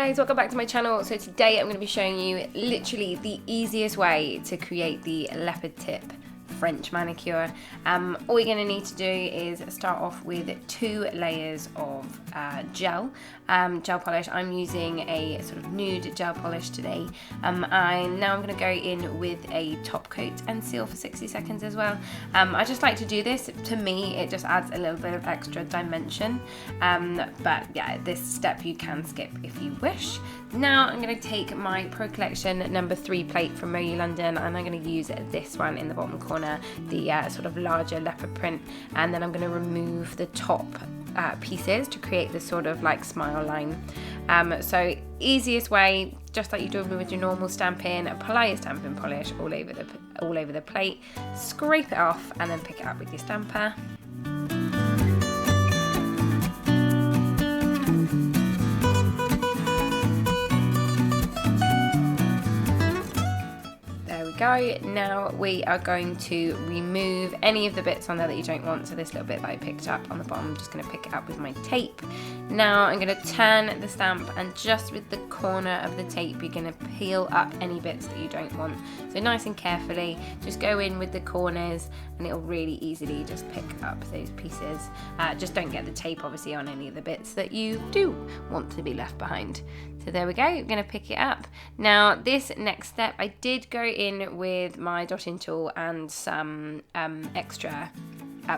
guys, welcome back to my channel. So today I'm going to be showing you literally the easiest way to create the leopard tip French manicure. All you're going to need to do is start off with 2 layers of gel polish. I'm using a sort of nude gel polish today. I'm going to go in with a top coat and seal for 60 seconds as well. I just like to do this. To me, it just adds a little bit of extra dimension. But yeah, this step you can skip if you wish. Now I'm going to take my Pro Collection number 3 plate from Moyou London, and I'm going to use this one in the bottom corner, the sort of larger leopard print, and then I'm going to remove the top pieces to create this sort of like smile line. So easiest way, just like you do with your normal stamping, apply your stamping polish all over the plate, scrape it off, and then pick it up with your stamper. Go. Now we are going to remove any of the bits on there that you don't want. So this little bit that I picked up on the bottom, I'm just going to pick it up with my tape. Now I'm going to turn the stamp, and just with the corner of the tape you're going to peel up any bits that you don't want. So nice and carefully just go in with the corners, and it'll really easily just pick up those pieces. Just don't get the tape obviously on any of the bits that you do want to be left behind. So there we go, I'm going to pick it up. Now this next step, I did go in with my dotting tool and some extra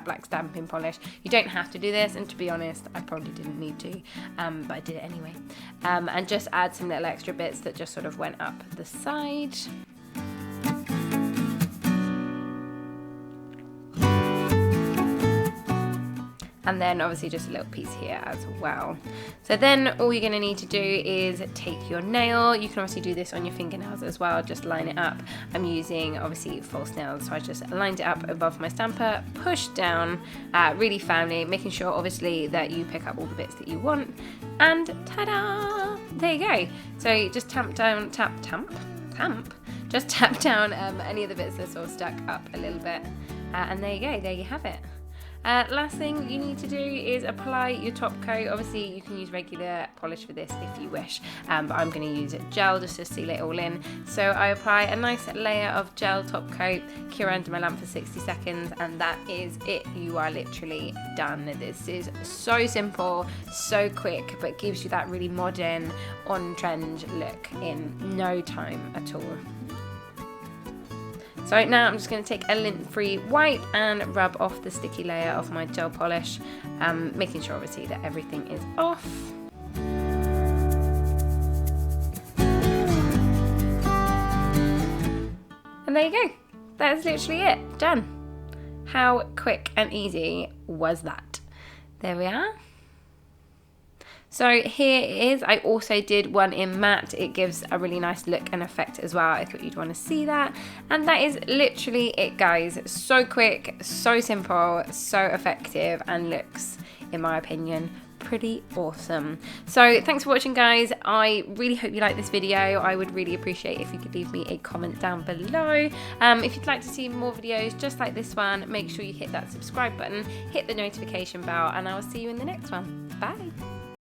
black stamping polish. You don't have to do this, and to be honest, I probably didn't need to, but I did it anyway. And just add some little extra bits that just sort of went up the side. And then obviously just a little piece here as well. So then all you're going to need to do is take your nail. You can obviously do this on your fingernails as well, just line it up. I'm using obviously false nails, so I just lined it up above my stamper, pushed down really firmly, making sure obviously that you pick up all the bits that you want, and ta-da! There you go. So just just tap down any of the bits that are sort of stuck up a little bit, and there you go, there you have it. Last thing you need to do is apply your top coat. Obviously you can use regular polish for this if you wish, but I'm going to use gel just to seal it all in. So I apply a nice layer of gel top coat, cure under my lamp for 60 seconds, and that is it. You are literally done. This is so simple, so quick, but gives you that really modern, on-trend look in no time at all. So now I'm just going to take a lint-free wipe and rub off the sticky layer of my gel polish, making sure obviously that everything is off. And there you go. That is literally it. Done. How quick and easy was that? There we are. So here it is. I also did one in matte. It gives a really nice look and effect as well. I thought you'd want to see that. And that is literally it, guys. So quick, so simple, so effective, and looks, in my opinion, pretty awesome. So thanks for watching, guys. I really hope you like this video. I would really appreciate if you could leave me a comment down below. If you'd like to see more videos just like this one, make sure you hit that subscribe button, hit the notification bell, and I will see you in the next one. Bye.